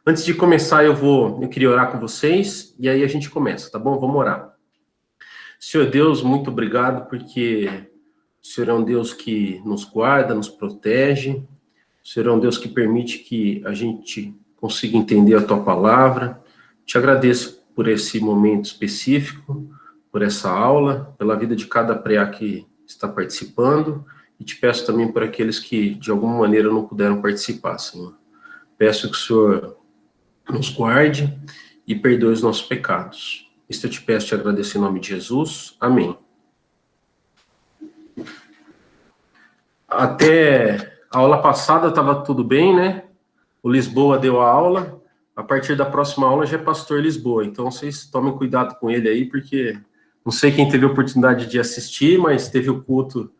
Antes de começar, eu queria orar com vocês, e aí a gente começa, tá bom? Vamos orar. Senhor Deus, muito obrigado, porque o Senhor é um Deus que nos guarda, nos protege, o Senhor é um Deus que permite que a gente consiga entender a Tua palavra. Te agradeço por esse momento específico, por essa aula, pela vida de cada preá que está participando, e te peço também por aqueles que, de alguma maneira, não puderam participar, Senhor. Peço que o Senhor nos guarde e perdoe os nossos pecados. Isto eu te peço, te agradeço em nome de Jesus. Amém. Até a aula passada estava tudo bem, né? O Lisboa deu a aula. A partir da próxima aula já é pastor Lisboa. Então vocês tomem cuidado com ele aí, porque não sei quem teve a oportunidade de assistir, mas teve o culto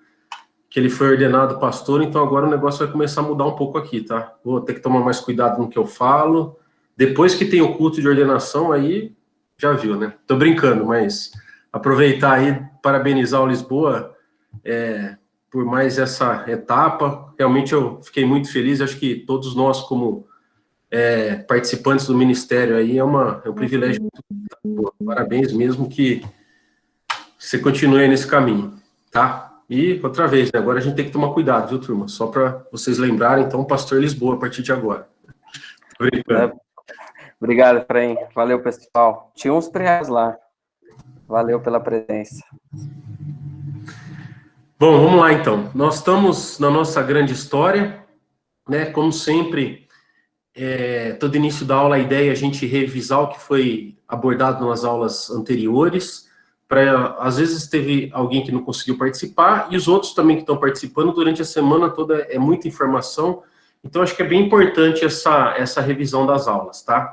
que ele foi ordenado pastor, então agora o negócio vai começar a mudar um pouco aqui, tá? Vou ter que tomar mais cuidado no que eu falo. Depois que tem o culto de ordenação, aí já viu, né? Tô brincando, mas aproveitar aí, parabenizar o Lisboa por mais essa etapa. Realmente eu fiquei muito feliz, acho que todos nós, como participantes do ministério aí, é um privilégio. Parabéns mesmo, que você continue aí nesse caminho, tá? E, outra vez, né, agora a gente tem que tomar cuidado, viu, turma? Só para vocês lembrarem, então, pastor Lisboa, a partir de agora. Tô brincando. Obrigado, Efraim. Valeu, pessoal. Tinha uns preás lá. Valeu pela presença. Bom, vamos lá, então. Nós estamos na nossa grande história, né? Como sempre, todo início da aula, a ideia é a gente revisar o que foi abordado nas aulas anteriores. Às vezes teve alguém que não conseguiu participar, e os outros também que estão participando durante a semana toda, é muita informação, então acho que é bem importante essa revisão das aulas, tá?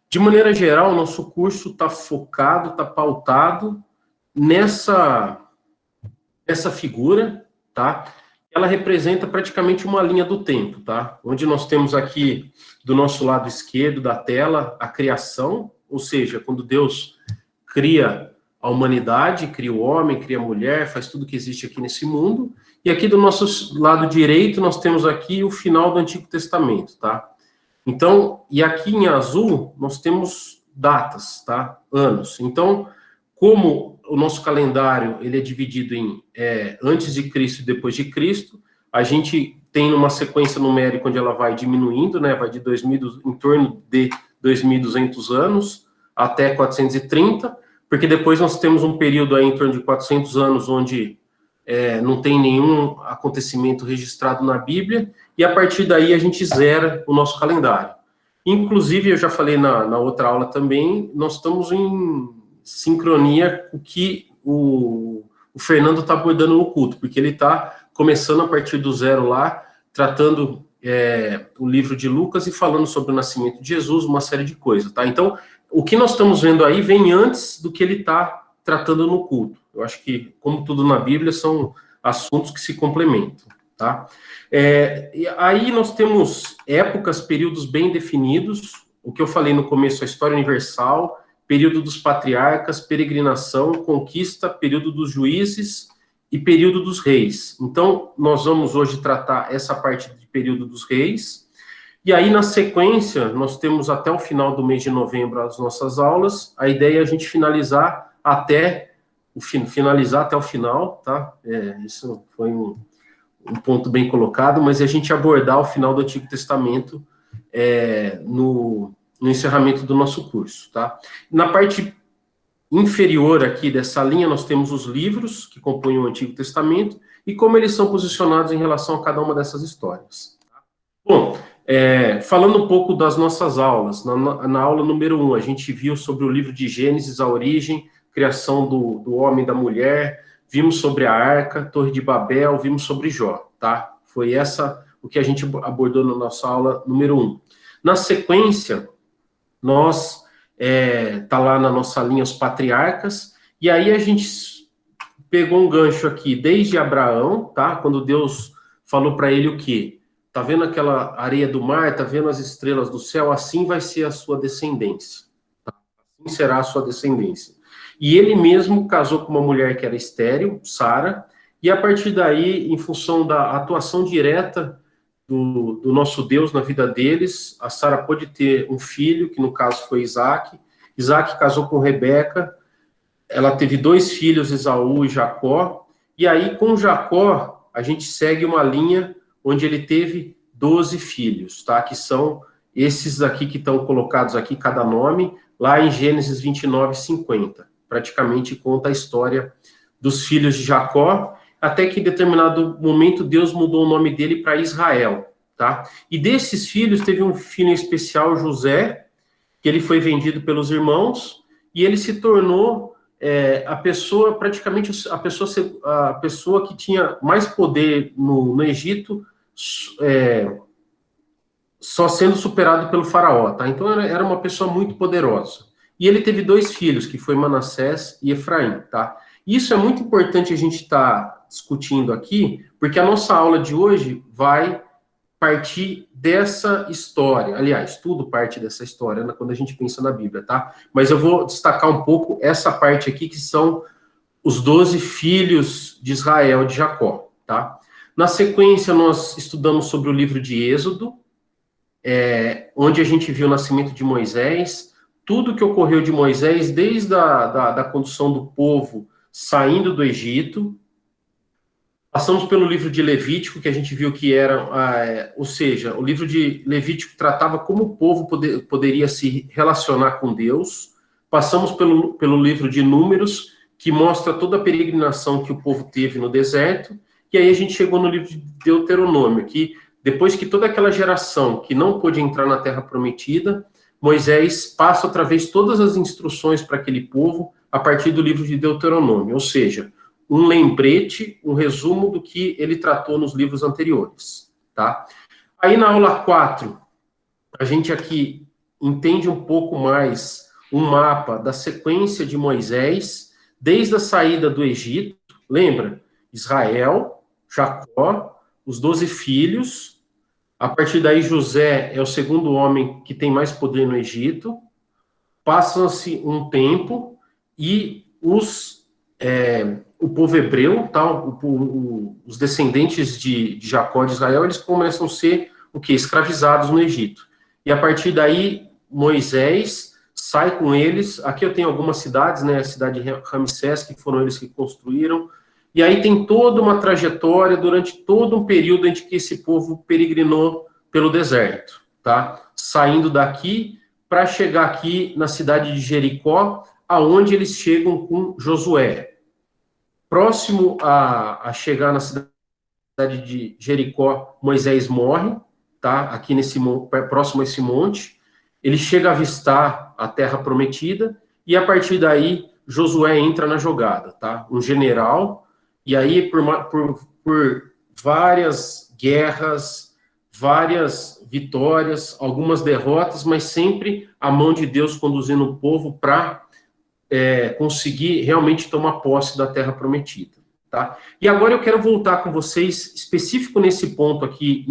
De maneira geral, o nosso curso está focado, está pautado nessa figura, tá? Ela representa praticamente uma linha do tempo, tá? Onde nós temos aqui, do nosso lado esquerdo da tela, a criação, ou seja, quando Deus cria a humanidade, cria o homem, cria a mulher, faz tudo que existe aqui nesse mundo. E aqui do nosso lado direito, nós temos aqui o final do Antigo Testamento, tá? Então, e aqui em azul, nós temos datas, tá? Anos. Então, como o nosso calendário, ele é dividido em antes de Cristo e depois de Cristo, a gente tem uma sequência numérica onde ela vai diminuindo, né? Vai de em torno de 2.200 anos até 430, porque depois nós temos um período aí em torno de 400 anos onde não tem nenhum acontecimento registrado na Bíblia, e a partir daí a gente zera o nosso calendário. Inclusive, eu já falei na outra aula também, nós estamos em sincronia com o que o Fernando está abordando no culto, porque ele está começando a partir do zero lá, tratando o livro de Lucas e falando sobre o nascimento de Jesus, uma série de coisas, tá? Então, o que nós estamos vendo aí vem antes do que ele está tratando no culto. Eu acho que, como tudo na Bíblia, são assuntos que se complementam, tá? E aí nós temos épocas, períodos bem definidos, o que eu falei no começo, a história universal, período dos patriarcas, peregrinação, conquista, período dos juízes e período dos reis. Então, nós vamos hoje tratar essa parte de período dos reis. E aí, na sequência, nós temos até o final do mês de novembro as nossas aulas. A ideia é a gente finalizar até o final, tá? Isso foi um ponto bem colocado, mas a gente abordar o final do Antigo Testamento no encerramento do nosso curso, tá? Na parte inferior aqui dessa linha, nós temos os livros que compõem o Antigo Testamento e como eles são posicionados em relação a cada uma dessas histórias. Bom, falando um pouco das nossas aulas, na aula número 1, a gente viu sobre o livro de Gênesis, a origem, criação do homem e da mulher, vimos sobre a Arca, Torre de Babel, vimos sobre Jó, tá? Foi o que a gente abordou na nossa aula número 1. Na sequência, nós tá lá na nossa linha os patriarcas, e aí a gente pegou um gancho aqui desde Abraão, tá? Quando Deus falou para ele o quê? Tá vendo aquela areia do mar? Tá vendo as estrelas do céu? Assim vai ser a sua descendência. Tá? Assim será a sua descendência. E ele mesmo casou com uma mulher que era estéril, Sara, e a partir daí, em função da atuação direta do nosso Deus na vida deles. A Sara pôde ter um filho, que no caso foi Isaac. Isaac casou com Rebeca, ela teve 2 filhos, Esaú e Jacó, e aí com Jacó a gente segue uma linha onde ele teve 12 filhos, tá? Que são esses aqui que estão colocados aqui, cada nome, lá em Gênesis 29, 50. Praticamente conta a história dos filhos de Jacó, até que em determinado momento Deus mudou o nome dele para Israel, tá? E desses filhos teve um filho especial, José, que ele foi vendido pelos irmãos, e ele se tornou a pessoa, praticamente a pessoa que tinha mais poder no Egito, só sendo superado pelo faraó, tá? Então era uma pessoa muito poderosa. E ele teve 2 filhos, que foi Manassés e Efraim, tá? Isso é muito importante a gente estar discutindo aqui, porque a nossa aula de hoje vai partir dessa história. Aliás, tudo parte dessa história, né, quando a gente pensa na Bíblia, tá? Mas eu vou destacar um pouco essa parte aqui, que são os 12 filhos de Israel, de Jacó, tá? Na sequência, nós estudamos sobre o livro de Êxodo, onde a gente viu o nascimento de Moisés, tudo que ocorreu de Moisés, desde a condução do povo saindo do Egito. Passamos pelo livro de Levítico, que a gente viu que era, ou seja, o livro de Levítico tratava como o povo poderia se relacionar com Deus. Passamos pelo livro de Números, que mostra toda a peregrinação que o povo teve no deserto. E aí a gente chegou no livro de Deuteronômio, que depois que toda aquela geração que não pôde entrar na Terra Prometida, Moisés passa outra vez todas as instruções para aquele povo a partir do livro de Deuteronômio, ou seja, um lembrete, um resumo do que ele tratou nos livros anteriores, tá? Aí na aula 4, a gente aqui entende um pouco mais um mapa da sequência de Moisés, desde a saída do Egito, lembra? Israel, Jacó, os 12 filhos, a partir daí José é o segundo homem que tem mais poder no Egito, passa-se um tempo e o povo hebreu, tá? Os descendentes de Jacó, de Israel, eles começam a ser o quê? Escravizados no Egito. E a partir daí, Moisés sai com eles. Aqui eu tenho algumas cidades, né? A cidade de Ramsés, que foram eles que construíram. E aí tem toda uma trajetória durante todo um período em que esse povo peregrinou pelo deserto, tá? Saindo daqui para chegar aqui na cidade de Jericó, aonde eles chegam com Josué. Próximo a chegar na cidade de Jericó, Moisés morre, tá? Aqui próximo a esse monte. Ele chega a avistar a terra prometida e a partir daí Josué entra na jogada, tá? Um general, e aí por várias guerras, várias vitórias, algumas derrotas, mas sempre a mão de Deus conduzindo o povo para conseguir realmente tomar posse da terra prometida, tá? E agora eu quero voltar com vocês, específico nesse ponto aqui,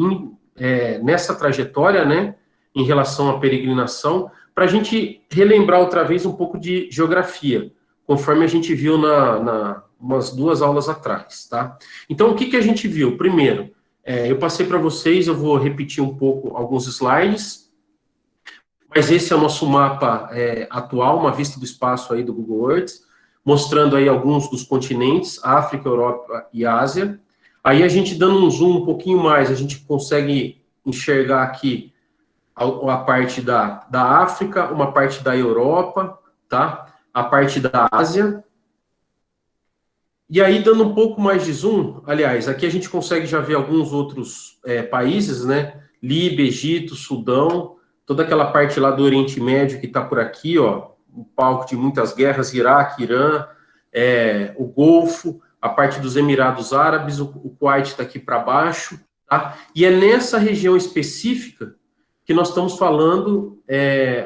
nessa trajetória, né, em relação à peregrinação, para a gente relembrar outra vez um pouco de geografia, conforme a gente viu umas 2 aulas atrás, tá? Então, o que a gente viu? Primeiro, eu passei para vocês, eu vou repetir um pouco alguns slides, mas esse é o nosso mapa atual, uma vista do espaço aí do Google Earth, mostrando aí alguns dos continentes, África, Europa e Ásia. Aí a gente dando um zoom um pouquinho mais, a gente consegue enxergar aqui a parte da África, uma parte da Europa, tá? A parte da Ásia. E aí, dando um pouco mais de zoom, aliás, aqui a gente consegue já ver alguns outros países, né? Líbia, Egito, Sudão, toda aquela parte lá do Oriente Médio que está por aqui, ó, o palco de muitas guerras, Iraque, Irã, o Golfo, a parte dos Emirados Árabes, o Kuwait está aqui para baixo, tá? E é nessa região específica que nós estamos falando,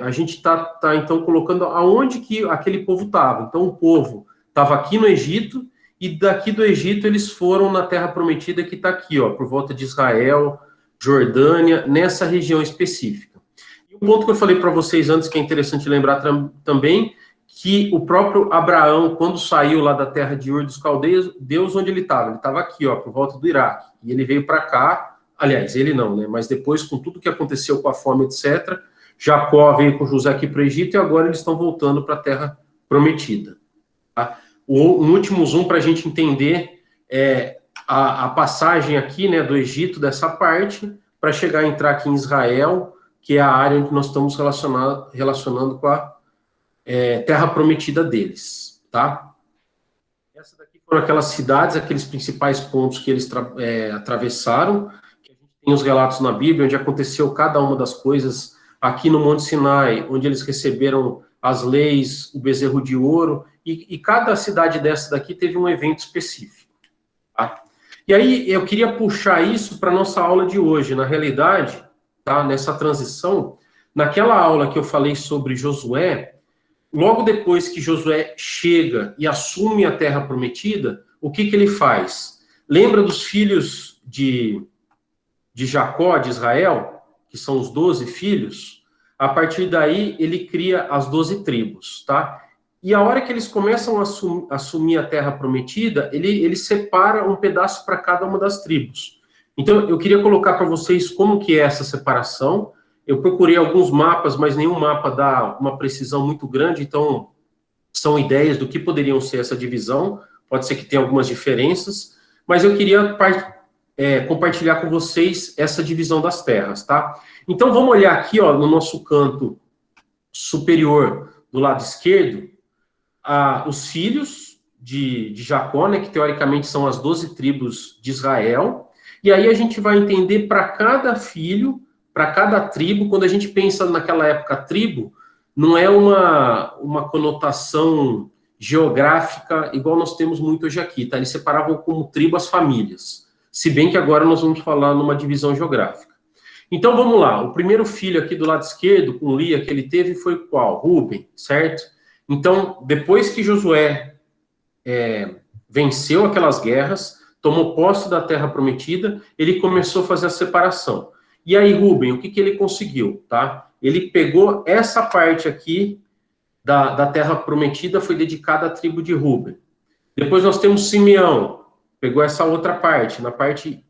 a gente está então colocando aonde que aquele povo estava. Então o povo estava aqui no Egito, e daqui do Egito eles foram na Terra Prometida, que está aqui, ó, por volta de Israel, Jordânia, nessa região específica. Um ponto que eu falei para vocês antes, que é interessante lembrar também, que o próprio Abraão, quando saiu lá da terra de Ur dos Caldeus, Deus onde ele estava? Ele estava aqui, ó, por volta do Iraque. E ele veio para cá, aliás, ele não, né? Mas depois, com tudo que aconteceu com a fome, etc., Jacó veio com José aqui para o Egito e agora eles estão voltando para a Terra Prometida. Tá? Um último zoom para a gente entender a passagem aqui, né, do Egito, dessa parte, para chegar a entrar aqui em Israel, que é a área onde nós estamos relacionando com a Terra Prometida deles, tá? Essa daqui foram aquelas cidades, aqueles principais pontos que eles atravessaram, que a gente tem os relatos na Bíblia, onde aconteceu cada uma das coisas, aqui no Monte Sinai, onde eles receberam as leis, o bezerro de ouro, e cada cidade dessa daqui teve um evento específico. Tá? E aí eu queria puxar isso para a nossa aula de hoje. Na realidade, tá, nessa transição, naquela aula que eu falei sobre Josué, logo depois que Josué chega e assume a Terra Prometida, o que ele faz? Lembra dos filhos de Jacó, de Israel, que são os 12 filhos? A partir daí, ele cria as 12 tribos, tá? E a hora que eles começam a assumir a Terra Prometida, ele separa um pedaço para cada uma das tribos. Então, eu queria colocar para vocês como que é essa separação. Eu procurei alguns mapas, mas nenhum mapa dá uma precisão muito grande, então são ideias do que poderiam ser essa divisão. Pode ser que tenha algumas diferenças, mas eu queria compartilhar com vocês essa divisão das terras, tá? Então, vamos olhar aqui, ó, no nosso canto superior, do lado esquerdo, os filhos de Jacó, né, que teoricamente são as 12 tribos de Israel, e aí a gente vai entender para cada filho, para cada tribo. Quando a gente pensa naquela época tribo, não é uma conotação geográfica igual nós temos muito hoje aqui, tá? Eles separavam como tribo as famílias, se bem que agora nós vamos falar numa divisão geográfica. Então vamos lá, o primeiro filho aqui do lado esquerdo, com Lia, que ele teve foi qual? Rúben, certo? Então, depois que Josué venceu aquelas guerras, tomou posse da Terra Prometida, ele começou a fazer a separação. E aí, Rúben, o que ele conseguiu, tá? Ele pegou essa parte aqui da Terra Prometida, foi dedicada à tribo de Rúben. Depois nós temos Simeão, pegou essa outra parte, na parte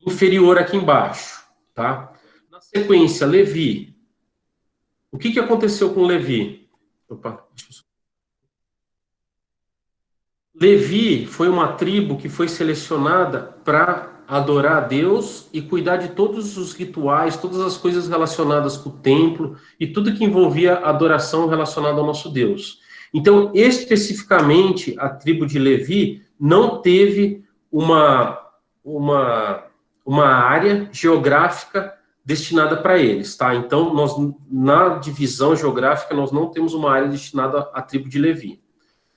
inferior aqui embaixo, tá? Na sequência, Levi. O que aconteceu com Levi? Opa, deixa eu... Levi foi uma tribo que foi selecionada para adorar a Deus e cuidar de todos os rituais, todas as coisas relacionadas com o templo e tudo que envolvia adoração relacionada ao nosso Deus. Então, especificamente, a tribo de Levi não teve uma área geográfica destinada para eles, tá? Então, nós, na divisão geográfica, nós não temos uma área destinada à tribo de Levi.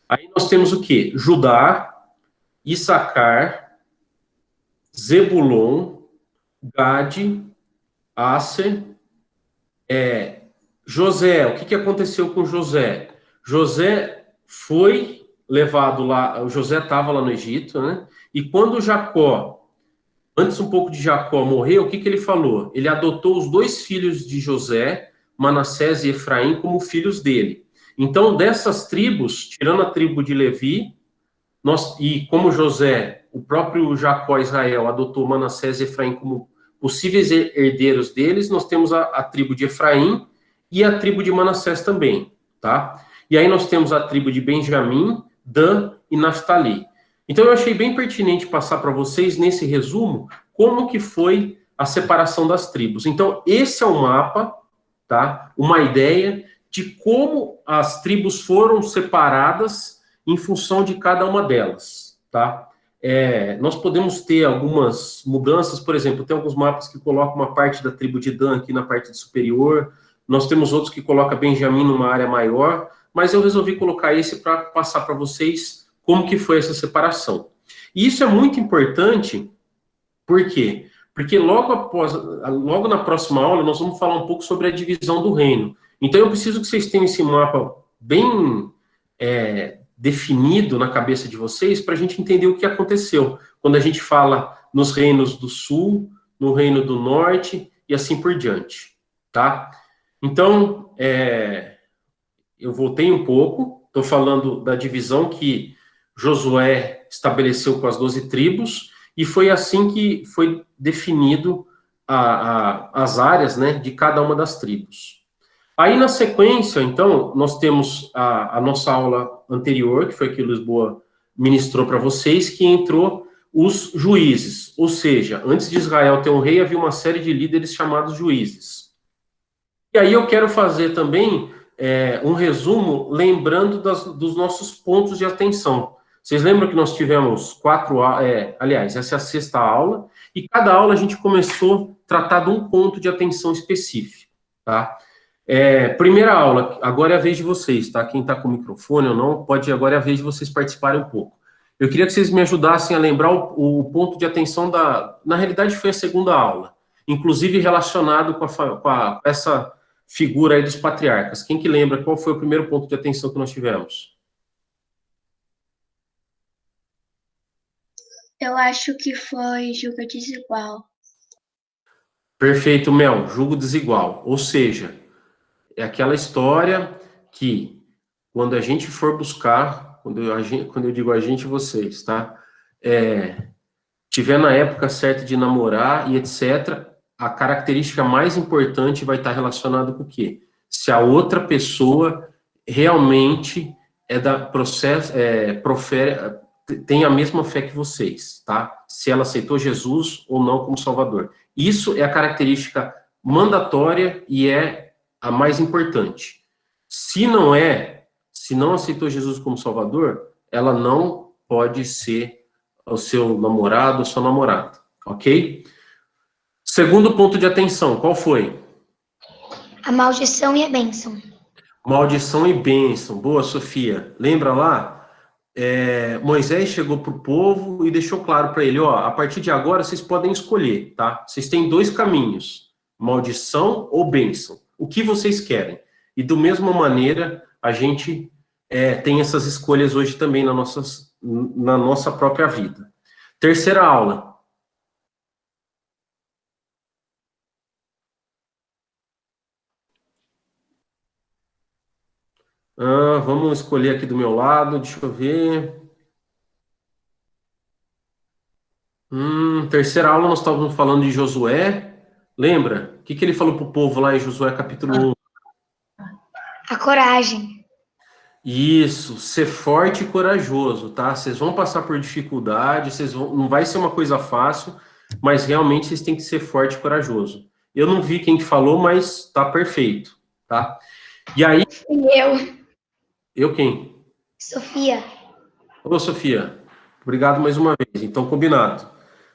Aí nós temos o quê? Judá, Issacar, Zebulon, Gade, Asser, José. O que aconteceu com José? José foi levado lá, o José estava lá no Egito, né? E quando Jacó, antes um pouco de Jacó morrer, o que ele falou? Ele adotou os 2 filhos de José, Manassés e Efraim, como filhos dele. Então, dessas tribos, tirando a tribo de Levi, e como José, o próprio Jacó, Israel, adotou Manassés e Efraim como possíveis herdeiros deles, nós temos a tribo de Efraim e a tribo de Manassés também, tá? E aí nós temos a tribo de Benjamim, Dan e Naftali. Então, eu achei bem pertinente passar para vocês, nesse resumo, como que foi a separação das tribos. Então, esse é o mapa, tá? Uma ideia de como as tribos foram separadas em função de cada uma delas, tá? Nós podemos ter algumas mudanças, por exemplo, tem alguns mapas que colocam uma parte da tribo de Dan aqui na parte superior, nós temos outros que colocam Benjamim numa área maior, mas eu resolvi colocar esse para passar para vocês como que foi essa separação. E isso é muito importante, por quê? Porque logo na próxima aula nós vamos falar um pouco sobre a divisão do reino. Então eu preciso que vocês tenham esse mapa bem definido na cabeça de vocês para a gente entender o que aconteceu quando a gente fala nos reinos do sul, no reino do norte e assim por diante, tá? Então, eu voltei um pouco, estou falando da divisão que Josué estabeleceu com as 12 tribos, e foi assim que foi definido as áreas, né, de cada uma das tribos. Aí, na sequência, então, nós temos a nossa aula anterior, que foi que o Lisboa ministrou para vocês, que entrou os juízes. Ou seja, antes de Israel ter um rei, havia uma série de líderes chamados juízes. E aí eu quero fazer também um resumo, lembrando dos nossos pontos de atenção. Vocês lembram que nós tivemos aliás, essa é a sexta aula, e cada aula a gente começou a tratar de um ponto de atenção específico, tá? Primeira aula, agora é a vez de vocês, tá? Quem está com o microfone ou não, agora é a vez de vocês participarem um pouco. Eu queria que vocês me ajudassem a lembrar o ponto de atenção na realidade foi a segunda aula, inclusive relacionado com essa figura aí dos patriarcas. Quem que lembra qual foi o primeiro ponto de atenção que nós tivemos? Eu acho que foi julgo desigual. Perfeito, Mel, julgo desigual. Ou seja, é aquela história que, quando a gente for buscar, quando eu digo a gente, vocês, tá? Tiver na época certa de namorar e etc., a característica mais importante vai estar relacionada com o quê? Se a outra pessoa realmente tem a mesma fé que vocês, tá? Se ela aceitou Jesus ou não como Salvador. Isso é a característica mandatória e é a mais importante. Se não aceitou Jesus como Salvador, ela não pode ser o seu namorado ou sua namorada, ok? Segundo ponto de atenção, qual foi? A maldição e a bênção. Maldição e bênção. Boa, Sofia. Lembra lá? Moisés chegou para o povo e deixou claro para ele, a partir de agora vocês podem escolher, tá? Vocês têm dois caminhos, maldição ou bênção. O que vocês querem? E da mesma maneira, a gente tem essas escolhas hoje também na nossa própria vida. Terceira aula. Vamos escolher aqui do meu lado, deixa eu ver. Terceira aula, nós estávamos falando de Josué. Lembra? O que ele falou para o povo lá em Josué, capítulo 1? A coragem. Isso, ser forte e corajoso, tá? Vocês vão passar por dificuldade, não vai ser uma coisa fácil, mas realmente vocês têm que ser forte e corajoso. Eu não vi quem que falou, mas tá perfeito, tá? E aí... Eu. Eu quem? Sofia. Ô, Sofia, obrigado mais uma vez. Então, combinado.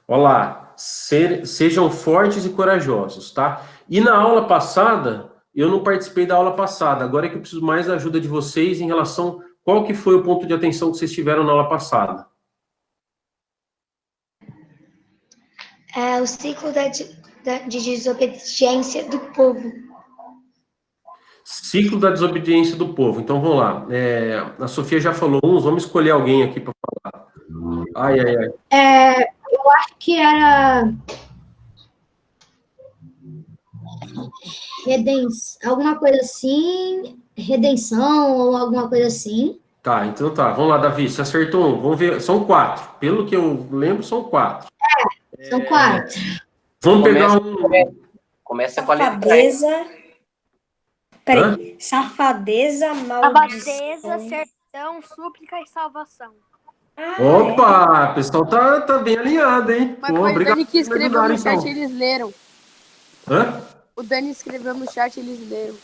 Olha lá, sejam fortes e corajosos, tá? E na aula passada, eu não participei da aula passada. Agora é que eu preciso mais da ajuda de vocês em relação qual que foi o ponto de atenção que vocês tiveram na aula passada. O ciclo de desobediência do povo. Ciclo da desobediência do povo. Então, vamos lá. A Sofia já falou uns, vamos escolher alguém aqui para falar. Ai. Eu acho que era alguma coisa assim, redenção ou alguma coisa assim. Tá, então tá. Vamos lá, Davi, você acertou um. Vamos ver, são 4. Pelo que eu lembro, são 4. São 4. Vamos pegar um... Começa com a letra. Safadeza. Peraí. Safadeza, maldição. Safadeza, sertão, súplica e salvação. Opa! O pessoal tá bem alinhado, hein? Mas foi o Dani que escreveu no chat e eles leram. Hã? O Dani escreveu no chat e eles leram.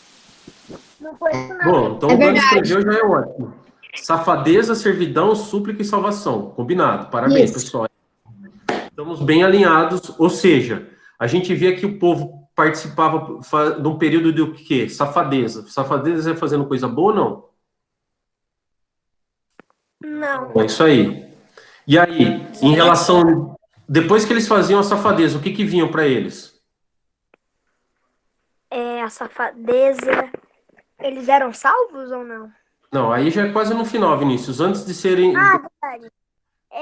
Não foi isso, não. Bom, então o Dani escreveu já é ótimo. Safadeza, servidão, súplica e salvação. Combinado. Parabéns, pessoal. Estamos bem alinhados, ou seja, a gente via que o povo participava de um período de o quê? Safadeza. Safadeza é fazendo coisa boa ou não? Não. É isso aí. E aí, em relação... Depois que eles faziam a safadeza, o que vinham para eles? A safadeza... Eles eram salvos ou não? Não, aí já é quase no final, Vinícius. Antes de serem... Verdade.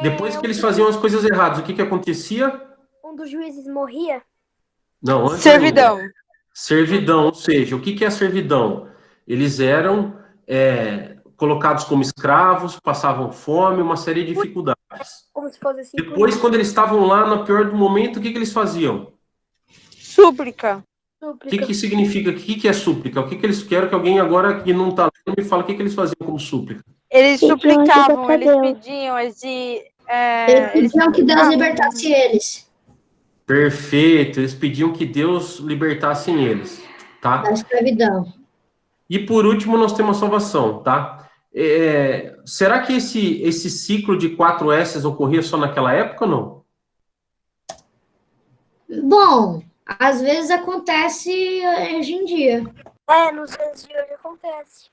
Depois que eles faziam as coisas erradas, o que acontecia? Um dos juízes morria? Não, antes Servidão. Servidão, ou seja, o que é a servidão? Eles eram colocados como escravos, passavam fome, uma série de dificuldades. Como se fosse assim. Depois, quando eles estavam lá no pior do momento, o que eles faziam? Súplica. O que significa? O que é súplica? O que eles querem que alguém agora que não está lendo me fale o que eles faziam como súplica? Eles Pediam suplicavam, ajuda eles pra Deus. pediam, Eles pediam que Deus libertasse eles Perfeito, eles pediam que Deus libertasse eles, tá? da escravidão. E por último, nós temos a salvação, tá? Será que esse ciclo de 4 S's ocorria só naquela época ou não? Bom, às vezes acontece hoje em dia. Nos dias de hoje acontece.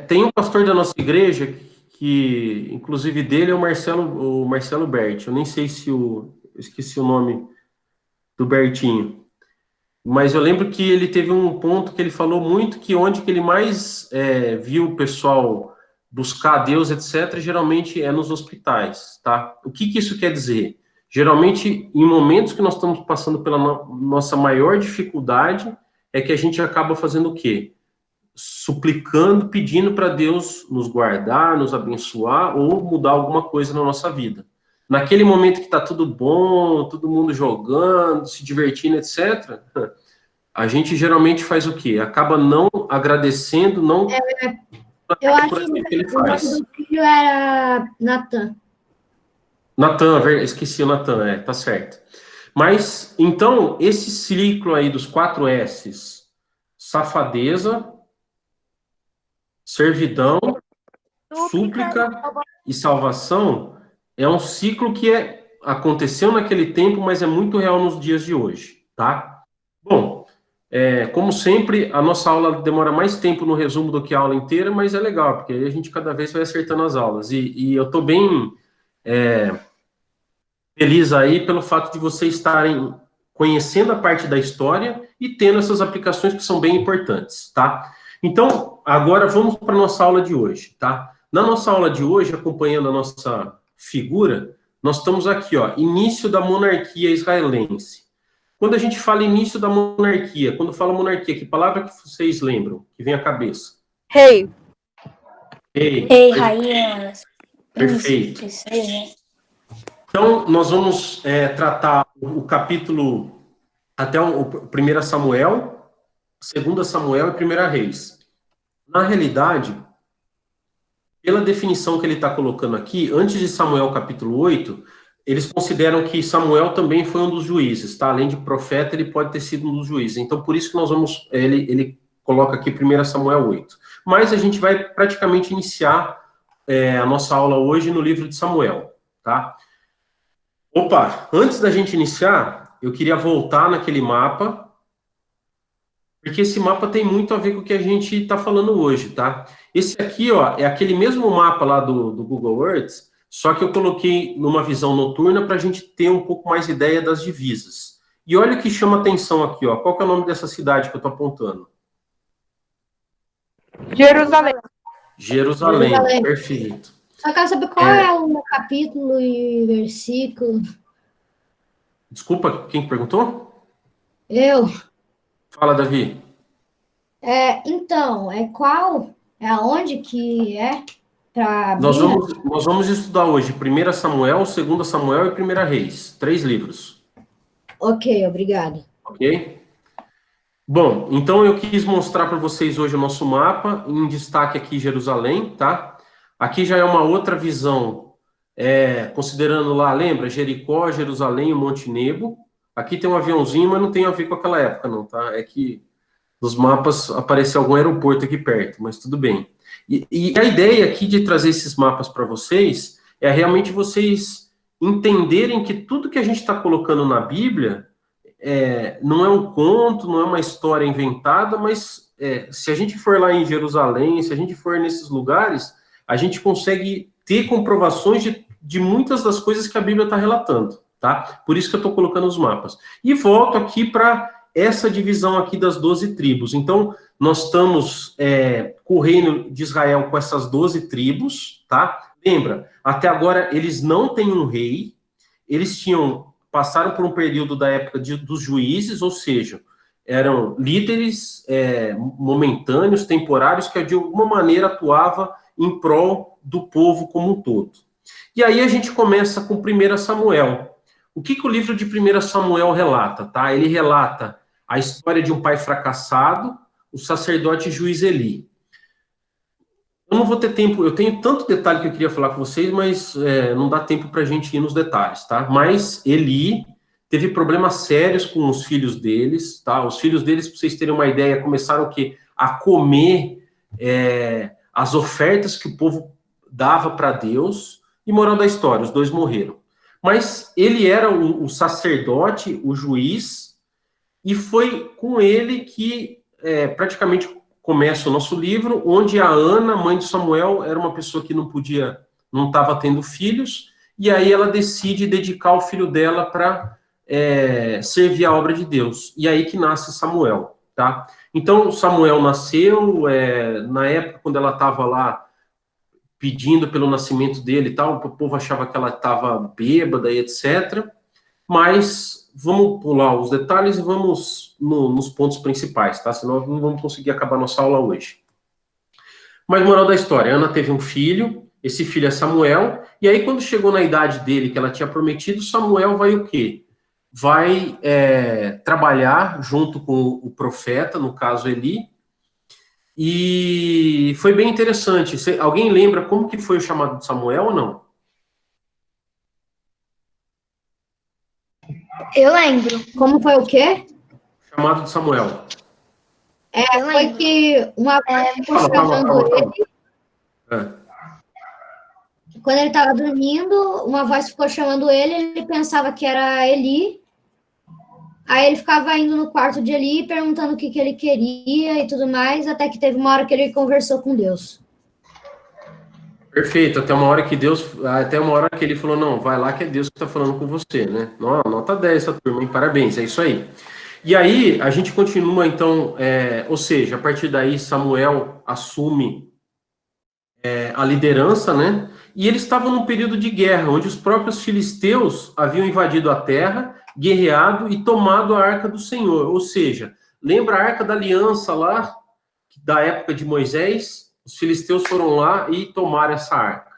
Tem um pastor da nossa igreja que, inclusive, dele é o Marcelo Berti. Eu nem sei se eu esqueci o nome do Bertinho. Mas eu lembro que ele teve um ponto que ele falou muito que onde que ele mais viu o pessoal buscar Deus, etc., geralmente é nos hospitais, tá? O que isso quer dizer? Geralmente, em momentos que nós estamos passando pela nossa maior dificuldade, é que a gente acaba fazendo o quê? Suplicando, pedindo para Deus nos guardar, nos abençoar ou mudar alguma coisa na nossa vida. Naquele momento que está tudo bom, todo mundo jogando, se divertindo, etc., a gente geralmente faz o quê? Acaba não agradecendo, não... Eu acho que ele que o nome faz. do filho era Natan. Natan, esqueci o Natan, tá certo. Mas, então, esse ciclo aí dos 4 S's, safadeza, servidão, súplica e salvação, é um ciclo que aconteceu naquele tempo, mas é muito real nos dias de hoje, tá? Bom, como sempre, a nossa aula demora mais tempo no resumo do que a aula inteira, mas é legal, porque aí a gente cada vez vai acertando as aulas. E eu estou bem feliz aí pelo fato de vocês estarem conhecendo a parte da história e tendo essas aplicações que são bem importantes, tá? Então, agora vamos para a nossa aula de hoje, tá? Na nossa aula de hoje, acompanhando a nossa figura, nós estamos aqui, ó, início da monarquia israelense. Quando a gente fala início da monarquia, quando fala monarquia, que palavra que vocês lembram, que vem à cabeça? Rei. Rei, rainha, Perfeito. príncipes, né? Então, nós vamos tratar o capítulo até o 1 Samuel, 2 Samuel e 1 Reis. Na realidade, pela definição que ele está colocando aqui, antes de Samuel capítulo 8, eles consideram que Samuel também foi um dos juízes, tá? Além de profeta, ele pode ter sido um dos juízes. Então, por isso que nós vamos... Ele coloca aqui 1 Samuel 8. Mas a gente vai praticamente iniciar a nossa aula hoje no livro de Samuel, tá? Opa, antes da gente iniciar, eu queria voltar naquele mapa, porque esse mapa tem muito a ver com o que a gente está falando hoje, tá? Esse aqui, ó, é aquele mesmo mapa lá do Google Earth, só que eu coloquei numa visão noturna para a gente ter um pouco mais ideia das divisas. E olha o que chama atenção aqui, ó. Qual que é o nome dessa cidade que eu estou apontando? Jerusalém. Jerusalém, perfeito. Só quero saber qual é o capítulo e versículo. Desculpa, quem perguntou? Eu. Fala, Davi. Então, qual? É aonde que é? Pra Nós vamos estudar hoje 1 Samuel, 2 Samuel e 1 Reis. 3 livros. Ok, obrigado. Ok? Bom, então eu quis mostrar para vocês hoje o nosso mapa, em destaque aqui Jerusalém, tá? Aqui já é uma outra visão, considerando lá, lembra? Jericó, Jerusalém e Monte Nebo. Aqui tem um aviãozinho, mas não tem a ver com aquela época, não, tá? É que nos mapas apareceu algum aeroporto aqui perto, mas tudo bem. E a ideia aqui de trazer esses mapas para vocês é realmente vocês entenderem que tudo que a gente está colocando na Bíblia não é um conto, não é uma história inventada, mas se a gente for lá em Jerusalém, se a gente for nesses lugares, a gente consegue ter comprovações de muitas das coisas que a Bíblia está relatando, tá? Por isso que eu estou colocando os mapas. E volto aqui para essa divisão aqui das 12 tribos. Então, nós estamos com o reino de Israel com essas 12 tribos, tá? Lembra, até agora eles não têm um rei, eles passaram por um período da época dos juízes, ou seja, eram líderes momentâneos, temporários, que de alguma maneira atuava em prol do povo como um todo. E aí a gente começa com 1 Samuel. O que o livro de 1 Samuel relata? Tá? Ele relata a história de um pai fracassado, o sacerdote juiz Eli. Eu não vou ter tempo, eu tenho tanto detalhe que eu queria falar com vocês, mas não dá tempo para a gente ir nos detalhes, tá? Mas Eli teve problemas sérios com os filhos deles, tá? Os filhos deles, para vocês terem uma ideia, começaram a comer as ofertas que o povo dava para Deus, e moral da história, os dois morreram. Mas ele era o sacerdote, o juiz, e foi com ele que praticamente começa o nosso livro, onde a Ana, mãe de Samuel, era uma pessoa que não estava tendo filhos, e aí ela decide dedicar o filho dela para servir a obra de Deus. E aí que nasce Samuel, tá? Então, Samuel nasceu, na época, quando ela estava lá pedindo pelo nascimento dele e tal, o povo achava que ela estava bêbada e etc. Mas vamos pular os detalhes e vamos nos pontos principais, tá? Senão não vamos conseguir acabar nossa aula hoje. Mas moral da história, Ana teve um filho, esse filho é Samuel, e aí quando chegou na idade dele, que ela tinha prometido, Samuel vai o quê? Vai trabalhar junto com o profeta, no caso Eli, e foi bem interessante. Alguém lembra como que foi o chamado de Samuel ou não? Eu lembro. Como foi o quê? Chamado de Samuel. Eu Foi lembro. que uma voz ficou chamando ele. Quando ele estava dormindo, uma voz ficou chamando ele pensava que era Eli. Aí ele ficava indo no quarto de Eli, perguntando o que ele queria e tudo mais, até que teve uma hora que ele conversou com Deus. Perfeito, até uma hora que ele falou, não, vai lá que é Deus que está falando com você, né? Nota 10 essa turma, hein? Parabéns, é isso aí. E aí, a gente continua, então, ou seja, a partir daí, Samuel assume a liderança, né? E eles estavam num período de guerra, onde os próprios filisteus haviam invadido a terra, guerreado e tomado a Arca do Senhor. Ou seja, lembra a Arca da Aliança lá, da época de Moisés? Os filisteus foram lá e tomaram essa arca.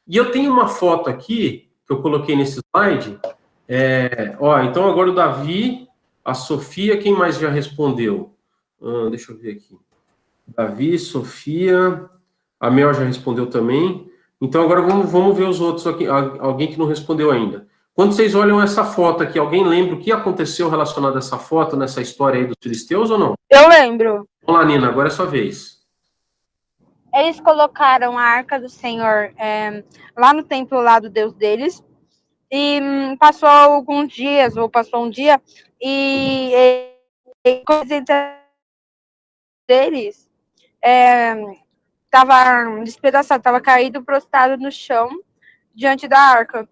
E eu tenho uma foto aqui, que eu coloquei nesse slide. Então agora o Davi, a Sofia, quem mais já respondeu? Deixa eu ver aqui. Davi, Sofia, a Mel já respondeu também. Então agora vamos ver os outros aqui, alguém que não respondeu ainda. Quando vocês olham essa foto aqui, alguém lembra o que aconteceu relacionado a essa foto, nessa história aí dos filisteus ou não? Eu lembro. Vamos lá, Nina, agora é a sua vez. Eles colocaram a Arca do Senhor lá no templo lá do Deus deles. E passou alguns dias, ou passou um dia, e coisa deles estava despedaçado, estava caído, prostrado no chão, diante da arca.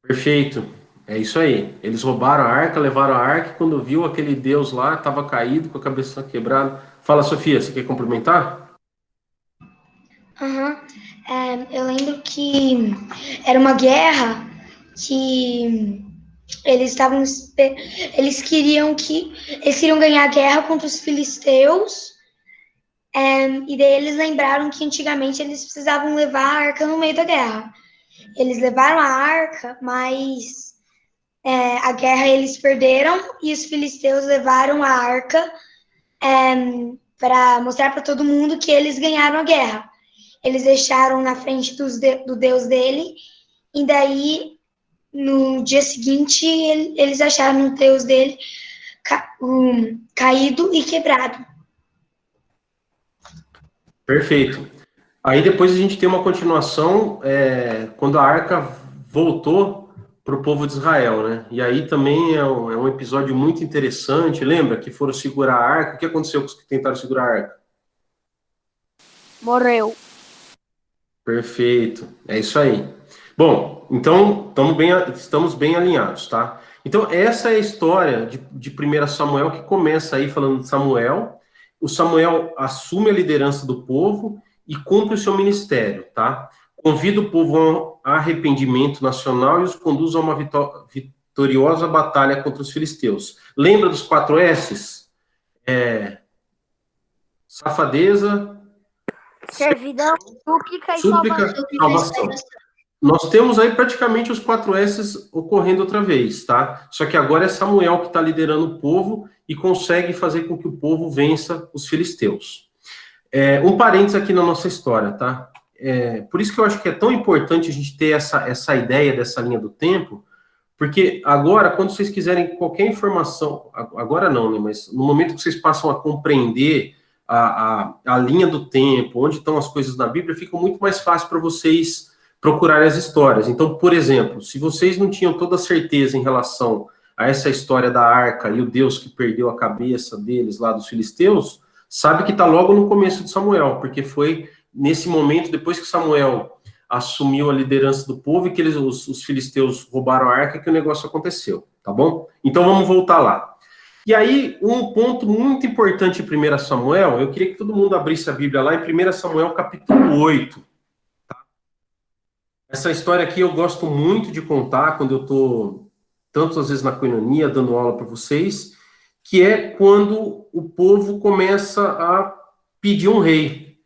Perfeito, é isso aí. Eles roubaram a arca, levaram a arca, e quando viu aquele Deus lá, estava caído, com a cabeça quebrada. Fala, Sofia, você quer complementar? Uhum. Eu lembro que era uma guerra que eles queriam ganhar a guerra contra os filisteus, e daí eles lembraram que antigamente eles precisavam levar a arca no meio da guerra. Eles levaram a arca, mas a guerra eles perderam e os filisteus levaram a arca para mostrar para todo mundo que eles ganharam a guerra. Eles deixaram na frente do Deus dele, e daí, no dia seguinte, eles acharam o Deus dele caído e quebrado. Perfeito. Aí depois a gente tem uma continuação, quando a arca voltou para o povo de Israel, né? E aí também é um episódio muito interessante. Lembra que foram segurar a arca? O que aconteceu com os que tentaram segurar a arca? Morreu. Perfeito, é isso aí. Bom, então estamos bem alinhados, tá? Então essa é a história de 1 Samuel, que começa aí falando de Samuel. O Samuel assume a liderança do povo e cumpre o seu ministério, tá? Convida o povo a arrependimento nacional e os conduz a uma vitoriosa batalha contra os filisteus. Lembra dos 4 S's? Safadeza, Servidão, súplica e súplica, salvação. Nós temos aí praticamente os 4 S's ocorrendo outra vez, tá? Só que agora é Samuel que está liderando o povo e consegue fazer com que o povo vença os filisteus. Um parênteses aqui na nossa história, tá? Por isso que eu acho que é tão importante a gente ter essa ideia dessa linha do tempo, porque agora, quando vocês quiserem qualquer informação, agora não, né? Mas no momento que vocês passam a compreender a linha do tempo, onde estão as coisas na Bíblia, fica muito mais fácil para vocês procurarem as histórias. Então, por exemplo, se vocês não tinham toda a certeza em relação a essa história da arca e o Deus que perdeu a cabeça deles lá dos filisteus, sabe que está logo no começo de Samuel, porque foi nesse momento, depois que Samuel assumiu a liderança do povo e que os filisteus roubaram a arca, que o negócio aconteceu, tá bom? Então vamos voltar lá. E aí, um ponto muito importante em 1 Samuel, eu queria que todo mundo abrisse a Bíblia lá em 1 Samuel capítulo 8. Tá? Essa história aqui eu gosto muito de contar quando eu estou, tantas vezes na coinonia, dando aula para vocês, que é quando o povo começa a pedir um rei.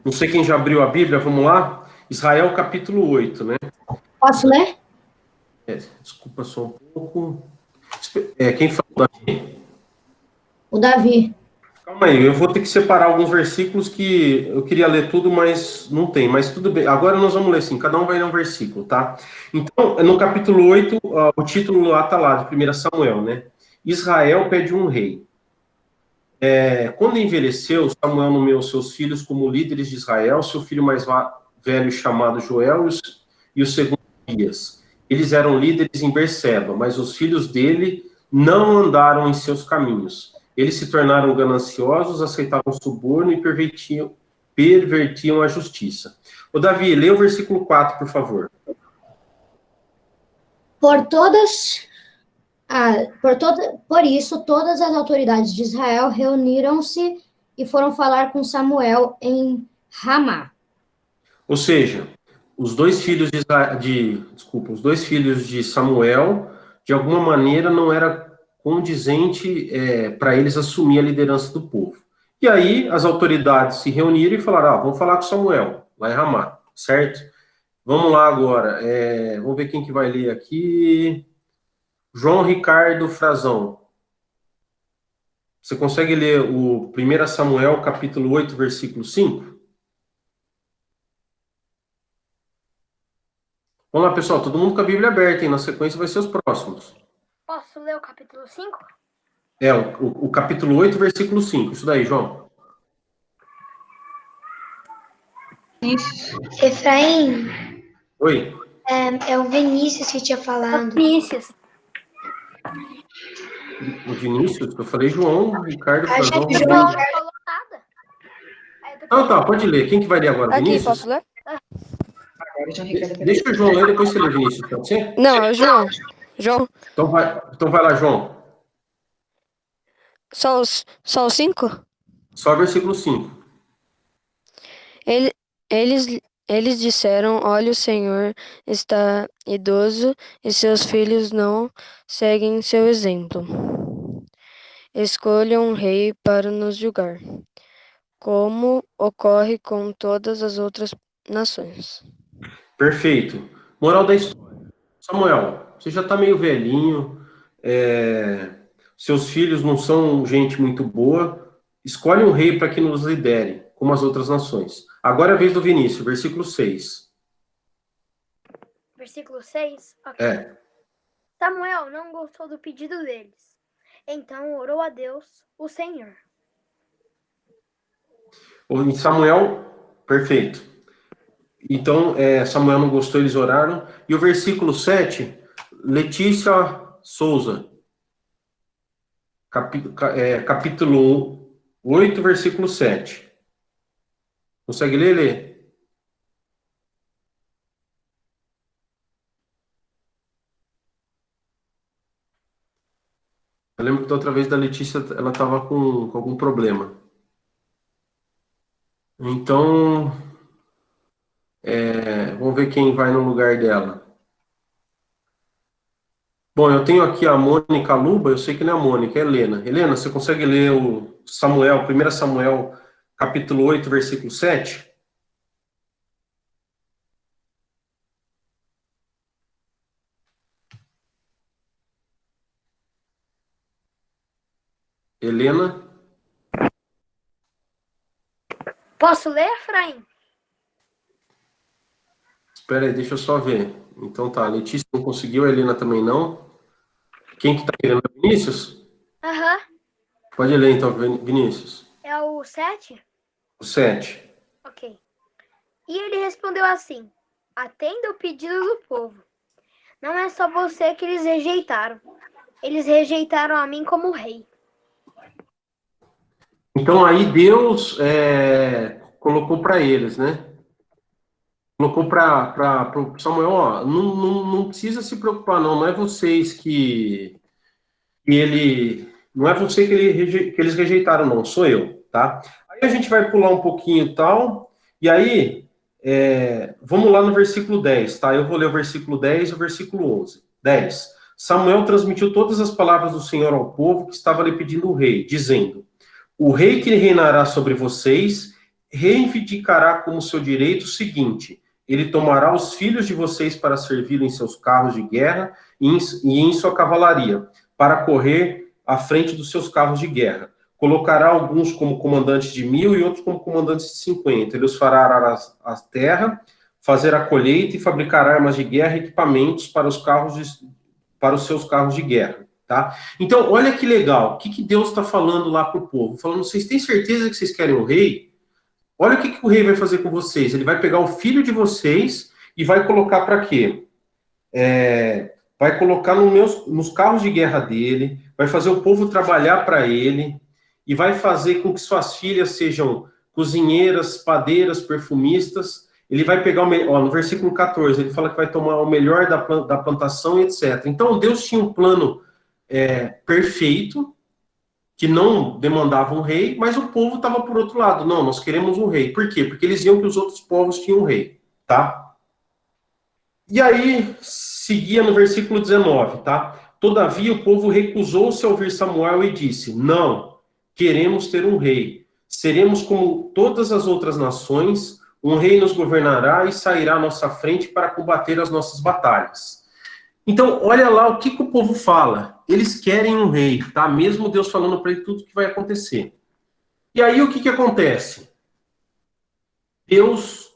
Não sei quem já abriu a Bíblia, vamos lá? Israel capítulo 8, né? Posso ler? Desculpa só um pouco. Quem falou? O Davi. Calma aí, eu vou ter que separar alguns versículos que eu queria ler tudo, mas não tem. Mas tudo bem, agora nós vamos ler assim, cada um vai ler um versículo, tá? Então, no capítulo 8, o título lá está lá, de 1 Samuel, né? Israel pede um rei. Quando envelheceu, Samuel nomeou seus filhos como líderes de Israel, seu filho mais velho chamado Joel e o segundo Abias. Eles eram líderes em Berseba, mas os filhos dele não andaram em seus caminhos. Eles se tornaram gananciosos, aceitavam suborno e pervertiam a justiça. Ô Davi, lê o versículo 4, por favor. Por isso, todas as autoridades de Israel reuniram-se e foram falar com Samuel em Ramá. Ou seja, os dois filhos de Samuel, de alguma maneira, não era condizente para eles assumir a liderança do povo. E aí, as autoridades se reuniram e falaram, vamos falar com Samuel, lá em Ramá, certo? Vamos lá agora, vamos ver quem que vai ler aqui. João Ricardo Frazão. Você consegue ler o 1 Samuel, capítulo 8, versículo 5? Vamos lá, pessoal, todo mundo com a Bíblia aberta, hein? Na sequência vai ser os próximos. Posso ler o capítulo 5? O capítulo 8, versículo 5. Isso daí, João. Efraim, Oi. é o Vinícius que tinha falado. Vinícius. O Vinícius, eu falei João, Ricardo, Frazão. João não falou nada. Tá, pode ler. Quem que vai ler agora, Aqui, Vinícius? posso ler? Deixa o João ler, depois você lê, Vinícius, pode ser? Não, é o João. João, Então vai lá, João. só os 5? Só o versículo 5. Eles disseram: Olha, o Senhor está idoso e seus filhos não seguem seu exemplo. Escolha um rei para nos julgar, como ocorre com todas as outras nações. Perfeito. Moral da história. Samuel, você já está meio velhinho, seus filhos não são gente muito boa, escolhe um rei para que nos lidere, como as outras nações. Agora é a vez do Vinícius, versículo 6. Versículo 6? Ok. Samuel não gostou do pedido deles. Então orou a Deus, o Senhor. Em Samuel, perfeito. Então, Samuel não gostou, eles oraram. E o versículo 7, Letícia Souza. Capítulo 8, versículo 7. Consegue ler, Lê? Eu lembro que da outra vez da Letícia, ela estava com algum problema. Então, vamos ver quem vai no lugar dela. Bom, eu tenho aqui a Mônica Luba, eu sei que não é a Mônica, é a Helena. Helena, você consegue ler o Samuel, 1 Samuel, capítulo 8, versículo 7? Helena? Posso ler, Efraim? Espera aí, deixa eu só ver. Então tá, a Letícia não conseguiu, a Helena também não. Quem que tá querendo? Vinícius? Aham. Pode ler então, Vinícius. É o 7? O 7. Ok. E ele respondeu assim: atenda o pedido do povo. Não é só você que eles rejeitaram. Eles rejeitaram a mim como rei. Então aí Deus colocou para eles, né? Colocou para o Samuel, ó, não precisa se preocupar, não é vocês que ele, não é você que eles rejeitaram, não, sou eu, tá? Aí a gente vai pular um pouquinho e tal, e aí, vamos lá no versículo 10, tá? Eu vou ler o versículo 10 e o versículo 11. 10. Samuel transmitiu todas as palavras do Senhor ao povo que estava lhe pedindo o rei, dizendo: o rei que reinará sobre vocês reivindicará como seu direito o seguinte: ele tomará os filhos de vocês para servir em seus carros de guerra e em sua cavalaria, para correr à frente dos seus carros de guerra. Colocará alguns como comandantes de 1.000 e outros como comandantes de 50. Ele os fará arar a terra, fazer a colheita e fabricar armas de guerra e equipamentos para os seus carros de guerra. Tá? Então, olha que legal. O que Deus está falando lá para o povo? Falando, vocês têm certeza que vocês querem um rei? Olha o que o rei vai fazer com vocês. Ele vai pegar o filho de vocês e vai colocar para quê? Vai colocar nos carros de guerra dele, vai fazer o povo trabalhar para ele e vai fazer com que suas filhas sejam cozinheiras, padeiras, perfumistas. Ele vai pegar no versículo 14, ele fala que vai tomar o melhor da plantação, etc. Então, Deus tinha um plano perfeito, que não demandava um rei, mas o povo estava por outro lado. Não, nós queremos um rei. Por quê? Porque eles viam que os outros povos tinham um rei, tá? E aí, seguia no versículo 19, tá? Todavia, o povo recusou-se a ouvir Samuel e disse: não, queremos ter um rei. Seremos como todas as outras nações, um rei nos governará e sairá à nossa frente para combater as nossas batalhas. Então, olha lá o que o povo fala. Eles querem um rei, tá? Mesmo Deus falando para ele tudo o que vai acontecer. E aí, o que acontece? Deus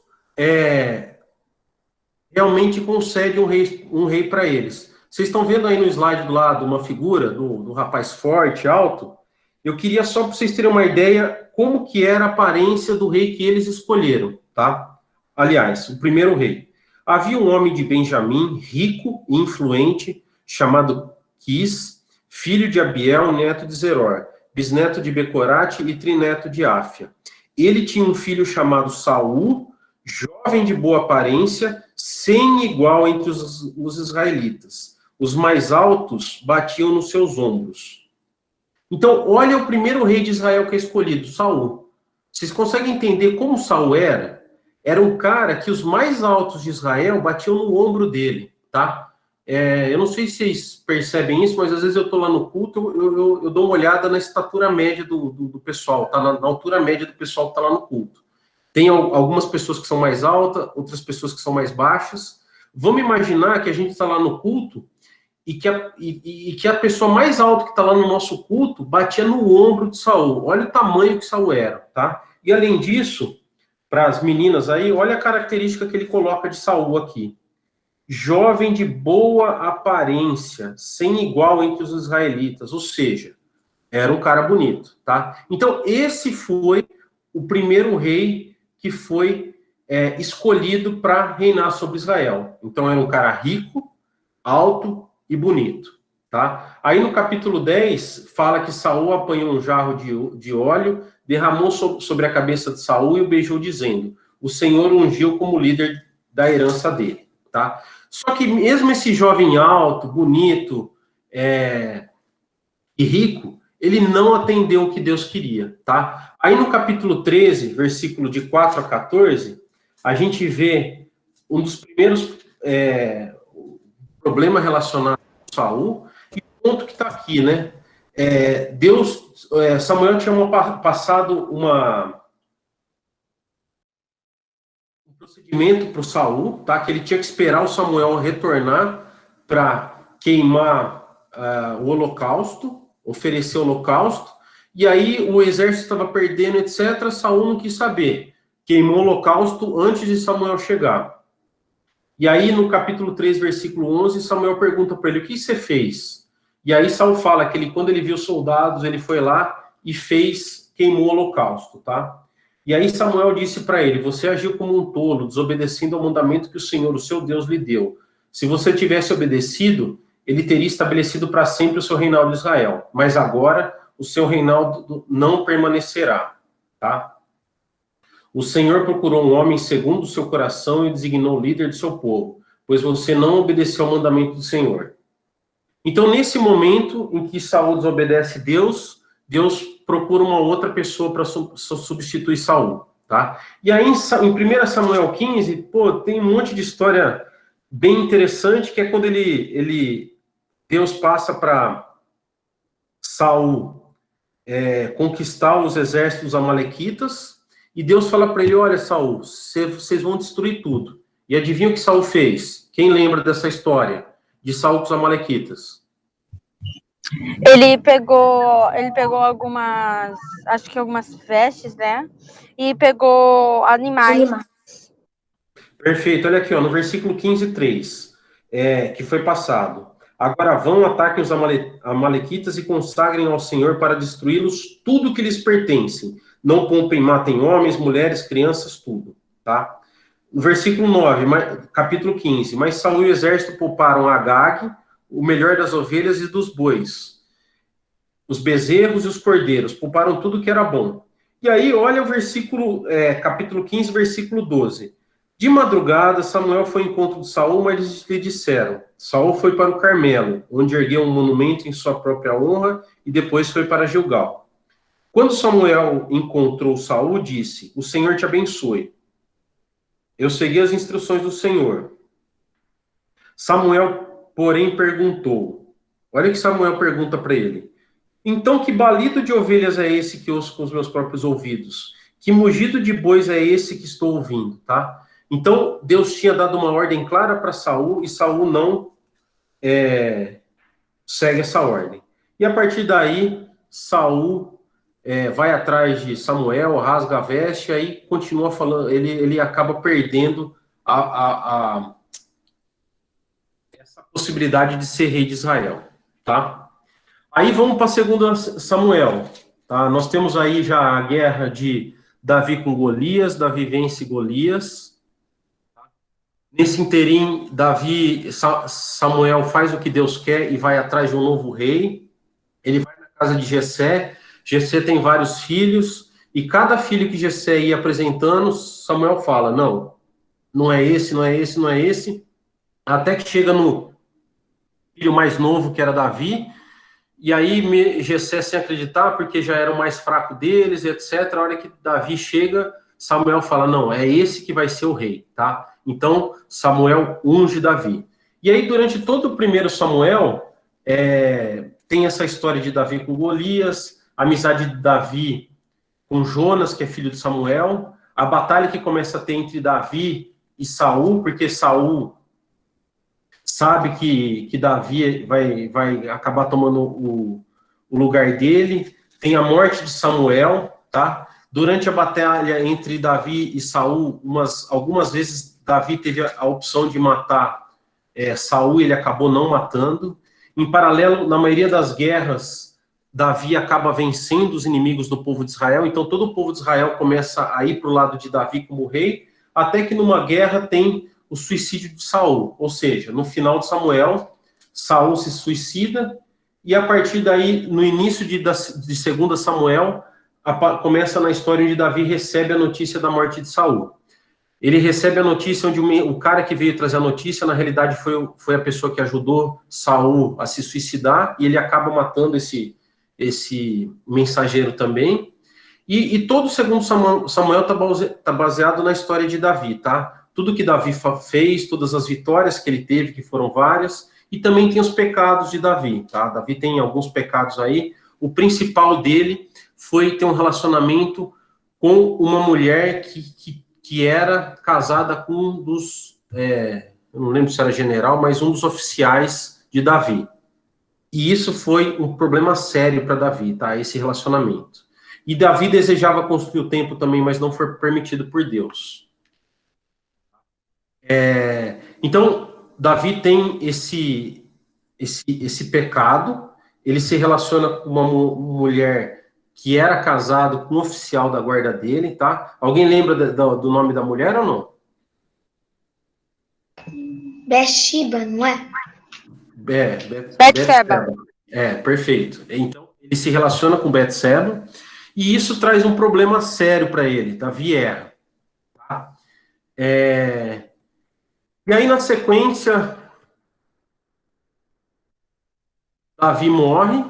realmente concede um rei para eles. Vocês estão vendo aí no slide do lado uma figura do rapaz forte, alto? Eu queria só para vocês terem uma ideia como que era a aparência do rei que eles escolheram, tá? Aliás, o primeiro rei. Havia um homem de Benjamim, rico e influente, chamado Quis, filho de Abiel, neto de Zeror, bisneto de Becorate e trineto de Áfia. Ele tinha um filho chamado Saul, jovem de boa aparência, sem igual entre os israelitas. Os mais altos batiam nos seus ombros. Então, olha o primeiro rei de Israel que é escolhido, Saul. Vocês conseguem entender como Saul era? Era um cara que os mais altos de Israel batiam no ombro dele, tá? Eu não sei se vocês percebem isso, mas às vezes eu estou lá no culto, eu dou uma olhada na estatura média do pessoal, tá? Na altura média do pessoal que está lá no culto. Tem algumas pessoas que são mais altas, outras pessoas que são mais baixas. Vamos imaginar que a gente está lá no culto e que a pessoa mais alta que está lá no nosso culto batia no ombro de Saul. Olha o tamanho que Saul era, tá? E além disso, para as meninas aí, olha a característica que ele coloca de Saul aqui. Jovem de boa aparência, sem igual entre os israelitas, ou seja, era um cara bonito, tá? Então, esse foi o primeiro rei que foi escolhido para reinar sobre Israel. Então, era um cara rico, alto e bonito, tá? Aí no capítulo 10, fala que Saul apanhou um jarro de óleo, derramou sobre a cabeça de Saul e o beijou, dizendo: o Senhor ungiu como líder da herança dele, tá? Só que mesmo esse jovem alto, bonito e rico, ele não atendeu o que Deus queria, tá? Aí no capítulo 13, versículo de 4 a 14, a gente vê um dos primeiros problemas relacionados Saul, e o ponto que está aqui, né? Samuel tinha passado um procedimento para o Saul, tá? Que ele tinha que esperar o Samuel retornar para queimar o holocausto, oferecer o holocausto, e aí o exército estava perdendo, etc. Saul não quis saber, queimou o holocausto antes de Samuel chegar. E aí no capítulo 3, versículo 11, Samuel pergunta para ele, o que você fez? E aí Saul fala que quando ele viu soldados, ele foi lá e queimou o holocausto, tá? E aí Samuel disse para ele, você agiu como um tolo, desobedecendo ao mandamento que o Senhor, o seu Deus, lhe deu. Se você tivesse obedecido, ele teria estabelecido para sempre o seu reinado de Israel. Mas agora, o seu reinado não permanecerá, tá? O Senhor procurou um homem segundo o seu coração e designou líder de seu povo, pois você não obedeceu ao mandamento do Senhor. Então, nesse momento em que Saul desobedece Deus procura uma outra pessoa para substituir Saul, tá? E aí, em 1 Samuel 15, tem um monte de história bem interessante, que é quando Deus passa para Saul conquistar os exércitos dos amalequitas, e Deus fala para ele, olha, Saul, vocês vão destruir tudo. E adivinha o que Saul fez? Quem lembra dessa história de Saul com os amalequitas? Ele pegou algumas vestes, né? E pegou animais. Perfeito, olha aqui, ó, no versículo 15:3, que foi passado. Agora vão, ataquem os amalequitas e consagrem ao Senhor para destruí-los tudo que lhes pertence. Não poupem, matem homens, mulheres, crianças, tudo, tá? No versículo 9, capítulo 15, mas Saul e o exército pouparam Agag, o melhor das ovelhas e dos bois, os bezerros e os cordeiros, pouparam tudo que era bom. E aí, olha o versículo, capítulo 15, versículo 12. De madrugada, Samuel foi ao encontro de Saul, mas eles lhe disseram, Saul foi para o Carmelo, onde ergueu um monumento em sua própria honra, e depois foi para Gilgal. Quando Samuel encontrou Saul, disse, o Senhor te abençoe. Eu segui as instruções do Senhor. Samuel, porém, perguntou, olha o que Samuel pergunta para ele, então que balido de ovelhas é esse que ouço com os meus próprios ouvidos? Que mugido de bois é esse que estou ouvindo, tá? Então, Deus tinha dado uma ordem clara para Saul, e Saul não segue essa ordem. E a partir daí, Saul vai atrás de Samuel, rasga a veste, aí continua falando, ele acaba perdendo essa possibilidade de ser rei de Israel, tá? Aí vamos para 2 Samuel, tá? Nós temos aí já a guerra de Davi com Golias, Davi vence Golias. Nesse interim, Samuel faz o que Deus quer e vai atrás de um novo rei. Ele vai na casa de Jessé. Jessé tem vários filhos, e cada filho que Jessé ia apresentando, Samuel fala, não é esse, não é esse, não é esse, até que chega no filho mais novo, que era Davi, e aí Jessé sem acreditar, porque já era o mais fraco deles, etc. A hora que Davi chega, Samuel fala, não, é esse que vai ser o rei, tá? Então, Samuel unge Davi. E aí, durante todo o 1 Samuel, tem essa história de Davi com Golias, a amizade de Davi com Jonas, que é filho de Samuel, a batalha que começa a ter entre Davi e Saul, porque Saul sabe que Davi vai acabar tomando o lugar dele, tem a morte de Samuel, tá? Durante a batalha entre Davi e Saul, algumas vezes Davi teve a opção de matar Saul, ele acabou não matando. Em paralelo, na maioria das guerras, Davi acaba vencendo os inimigos do povo de Israel, então todo o povo de Israel começa a ir para o lado de Davi como rei, até que numa guerra tem o suicídio de Saul, ou seja, no final de Samuel, Saul se suicida, e a partir daí, no início de 2 Samuel, começa na história onde Davi recebe a notícia da morte de Saul. Ele recebe a notícia onde o cara que veio trazer a notícia, na realidade, foi a pessoa que ajudou Saul a se suicidar, e ele acaba matando esse mensageiro também. E todo o 2 Samuel está baseado na história de Davi, tá? Tudo que Davi fez, todas as vitórias que ele teve, que foram várias, e também tem os pecados de Davi, tá? Davi tem alguns pecados aí. O principal dele foi ter um relacionamento com uma mulher que era casada com um dos, eu não lembro se era general, mas um dos oficiais de Davi. E isso foi um problema sério para Davi, tá? Esse relacionamento. E Davi desejava construir o templo também, mas não foi permitido por Deus. Então, Davi tem esse pecado, ele se relaciona com uma mulher que era casado com um oficial da guarda dele, tá? Alguém lembra do nome da mulher ou não? Bathsheba, não é? Betseba. Perfeito. Então, ele se relaciona com Betseba, e isso traz um problema sério para ele. Davi erra. Tá? E aí, na sequência, Davi morre,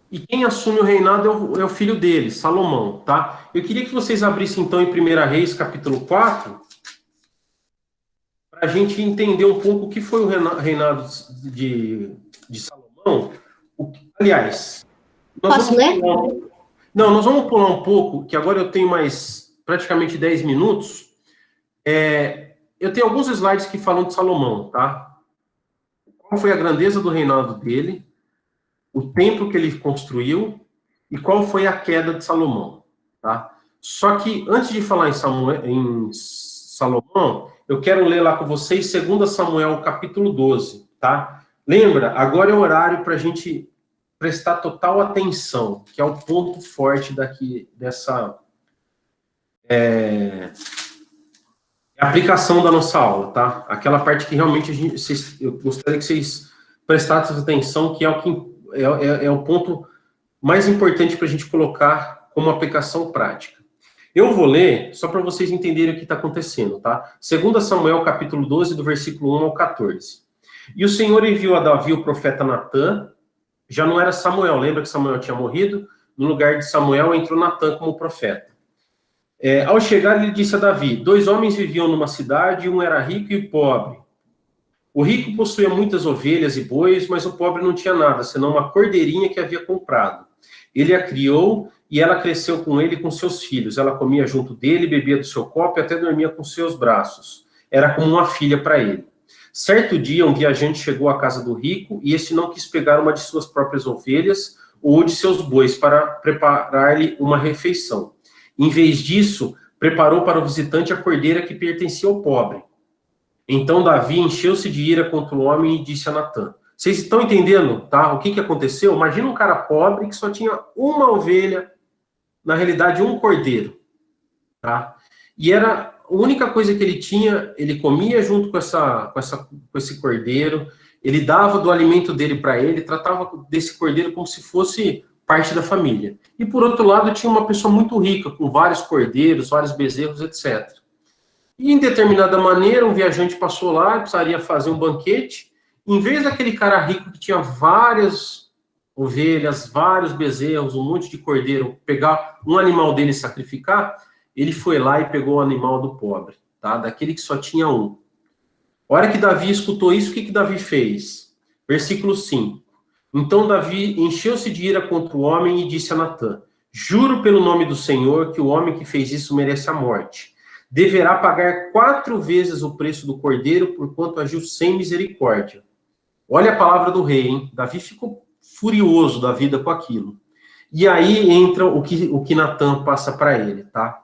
e quem assume o reinado é o filho dele, Salomão, tá? Eu queria que vocês abrissem, então, em 1 Reis, capítulo 4, para a gente entender um pouco o que foi o reinado de Salomão. Aliás, Posso ler? Nós vamos pular um pouco, que agora eu tenho mais praticamente 10 minutos. Eu tenho alguns slides que falam de Salomão, tá? Qual foi a grandeza do reinado dele, o templo que ele construiu e qual foi a queda de Salomão, tá? Só que, antes de falar em Salomão, eu quero ler lá com vocês 2 Samuel, capítulo 12, tá? Lembra, agora é o horário para a gente prestar total atenção, que é o ponto forte dessa aplicação da nossa aula, tá? Aquela parte que realmente eu gostaria que vocês prestassem atenção, que é o ponto mais importante para a gente colocar como aplicação prática. Eu vou ler, só para vocês entenderem o que está acontecendo, tá? 2 Samuel, capítulo 12, do versículo 1 ao 14. E o Senhor enviou a Davi o profeta Natã, já não era Samuel, lembra que Samuel tinha morrido? No lugar de Samuel entrou Natã como profeta. Ao chegar, ele disse a Davi: 2 homens viviam numa cidade, um era rico e pobre. O rico possuía muitas ovelhas e bois, mas o pobre não tinha nada, senão uma cordeirinha que havia comprado. Ele a criou e ela cresceu com ele e com seus filhos. Ela comia junto dele, bebia do seu copo e até dormia com seus braços. Era como uma filha para ele. Certo dia, um viajante chegou à casa do rico e este não quis pegar uma de suas próprias ovelhas ou de seus bois para preparar-lhe uma refeição. Em vez disso, preparou para o visitante a cordeira que pertencia ao pobre. Então Davi encheu-se de ira contra o homem e disse a Natã: vocês estão entendendo, tá? O que aconteceu? Imagina um cara pobre que só tinha uma ovelha, na realidade um cordeiro, tá? E era a única coisa que ele tinha, ele comia junto com esse cordeiro, ele dava do alimento dele para ele, tratava desse cordeiro como se fosse parte da família. E por outro lado, tinha uma pessoa muito rica, com vários cordeiros, vários bezerros, etc. E em determinada maneira, um viajante passou lá, precisaria fazer um banquete. Em vez daquele cara rico que tinha várias ovelhas, vários bezerros, um monte de cordeiro, pegar um animal dele e sacrificar, ele foi lá e pegou o animal do pobre, tá? Daquele que só tinha um. A hora que Davi escutou isso, o que Davi fez? Versículo 5. Então Davi encheu-se de ira contra o homem e disse a Natã: juro pelo nome do Senhor que o homem que fez isso merece a morte. Deverá pagar 4 vezes o preço do cordeiro, porquanto agiu sem misericórdia. Olha a palavra do rei, hein? Davi ficou furioso da vida com aquilo. E aí entra o que Natã passa para ele, tá?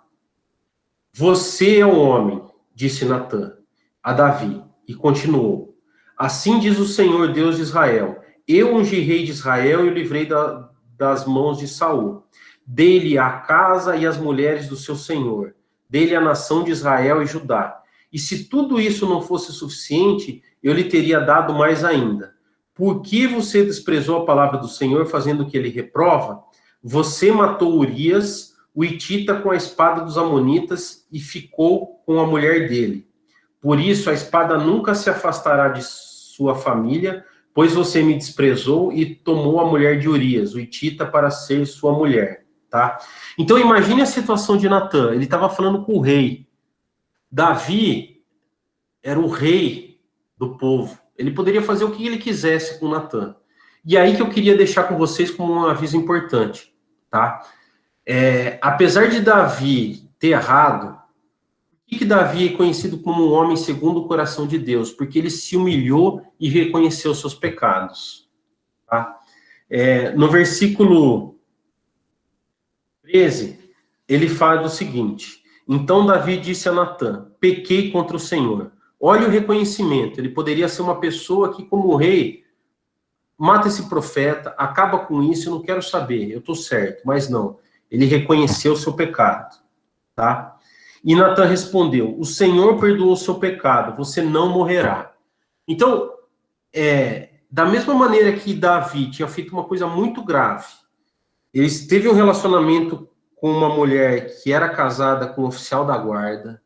Você é um homem, disse Natã a Davi, e continuou: assim diz o Senhor Deus de Israel: eu ungi rei de Israel e o livrei das mãos de Saul. Dei-lhe a casa e as mulheres do seu senhor. Dei-lhe a nação de Israel e Judá. E se tudo isso não fosse suficiente, eu lhe teria dado mais ainda. Por que você desprezou a palavra do Senhor, fazendo o que ele reprova? Você matou Urias, o hitita, com a espada dos amonitas e ficou com a mulher dele. Por isso a espada nunca se afastará de sua família, pois você me desprezou e tomou a mulher de Urias, o hitita, para ser sua mulher, tá? Então imagine a situação de Natã. Ele estava falando com o rei. Davi era o rei do povo. Ele poderia fazer o que ele quisesse com Natan. E aí que eu queria deixar com vocês como um aviso importante, tá? Apesar de Davi ter errado, por que Davi é conhecido como um homem segundo o coração de Deus? Porque ele se humilhou e reconheceu seus pecados. Tá? No versículo 13, ele fala o seguinte: então Davi disse a Natan, pequei contra o Senhor. Olha o reconhecimento, ele poderia ser uma pessoa que, como rei, mata esse profeta, acaba com isso, eu não quero saber, eu estou certo, mas não. Ele reconheceu o seu pecado, tá? E Natan respondeu, o Senhor perdoou o seu pecado, você não morrerá. Então, da mesma maneira que Davi tinha feito uma coisa muito grave, ele teve um relacionamento com uma mulher que era casada com um oficial da guarda,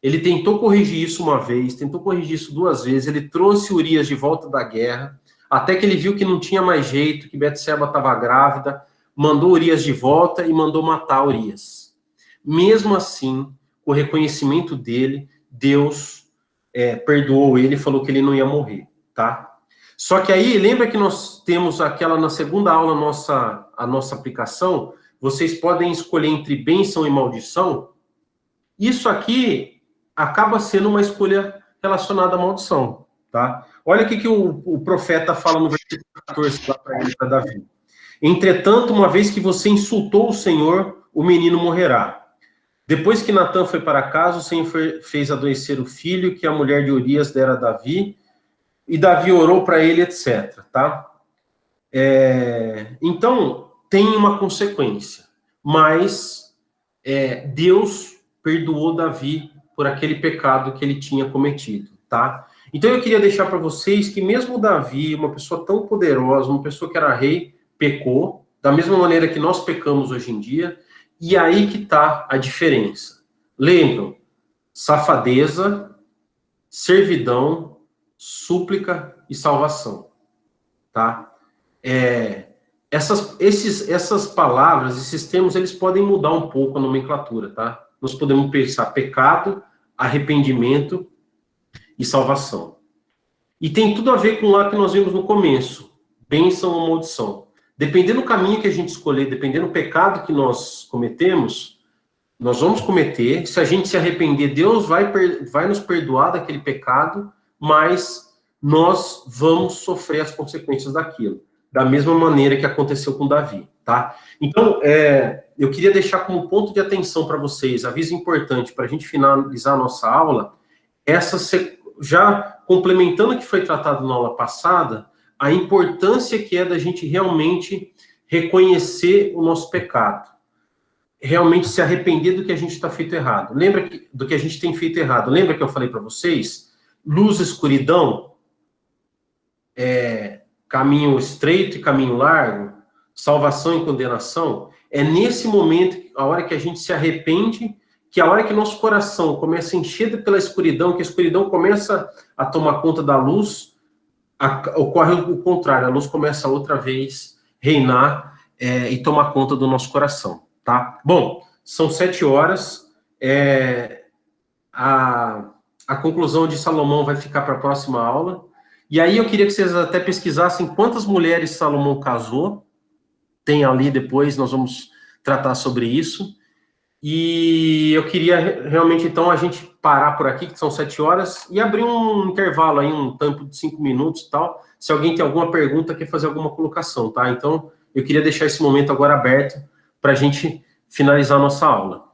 ele tentou corrigir isso uma vez, tentou corrigir isso 2 vezes, ele trouxe Urias de volta da guerra, até que ele viu que não tinha mais jeito, que Betseba estava grávida, mandou Urias de volta e mandou matar Urias. Mesmo assim, com o reconhecimento dele, Deus perdoou ele e falou que ele não ia morrer, tá? Só que aí, lembra que nós temos aquela, na segunda aula, a nossa aplicação, vocês podem escolher entre bênção e maldição? Isso aqui acaba sendo uma escolha relacionada à maldição, tá? Olha o que o profeta fala no versículo 14, lá para Davi. Entretanto, uma vez que você insultou o Senhor, o menino morrerá. Depois que Natan foi para casa, o Senhor fez adoecer o filho que a mulher de Urias dera a Davi, e Davi orou para ele, etc. Tá? Então, tem uma consequência, mas Deus perdoou Davi por aquele pecado que ele tinha cometido. Tá? Então, eu queria deixar para vocês que mesmo Davi, uma pessoa tão poderosa, uma pessoa que era rei, pecou, da mesma maneira que nós pecamos hoje em dia, e aí que está a diferença. Lembram? Safadeza, servidão, súplica e salvação. Tá? Essas palavras, esses termos, eles podem mudar um pouco a nomenclatura. Tá? Nós podemos pensar pecado, arrependimento e salvação. E tem tudo a ver com lá que nós vimos no começo, bênção ou maldição. Dependendo do caminho que a gente escolher, dependendo do pecado que nós cometemos, nós vamos cometer. Se a gente se arrepender, Deus vai nos perdoar daquele pecado, mas nós vamos sofrer as consequências daquilo. Da mesma maneira que aconteceu com Davi, tá? Então, eu queria deixar como ponto de atenção para vocês, aviso importante, para a gente finalizar a nossa aula, já complementando o que foi tratado na aula passada, a importância que é da gente realmente reconhecer o nosso pecado. Realmente se arrepender do que a gente está feito errado. Do que a gente tem feito errado. Lembra que eu falei para vocês? Luz e escuridão, caminho estreito e caminho largo, salvação e condenação. É nesse momento, a hora que a gente se arrepende, que a hora que nosso coração começa a encher pela escuridão, que a escuridão começa a tomar conta da luz, ocorre o contrário, a luz começa outra vez a reinar e tomar conta do nosso coração, tá? Bom, são 7 horas, a conclusão de Salomão vai ficar para a próxima aula, e aí eu queria que vocês até pesquisassem quantas mulheres Salomão casou, tem ali depois, nós vamos tratar sobre isso, e eu queria realmente, então, a gente parar por aqui, que são 7 horas, e abrir um intervalo aí, um tempo de 5 minutos e tal, se alguém tem alguma pergunta, quer fazer alguma colocação, tá? Então, eu queria deixar esse momento agora aberto para a gente finalizar a nossa aula.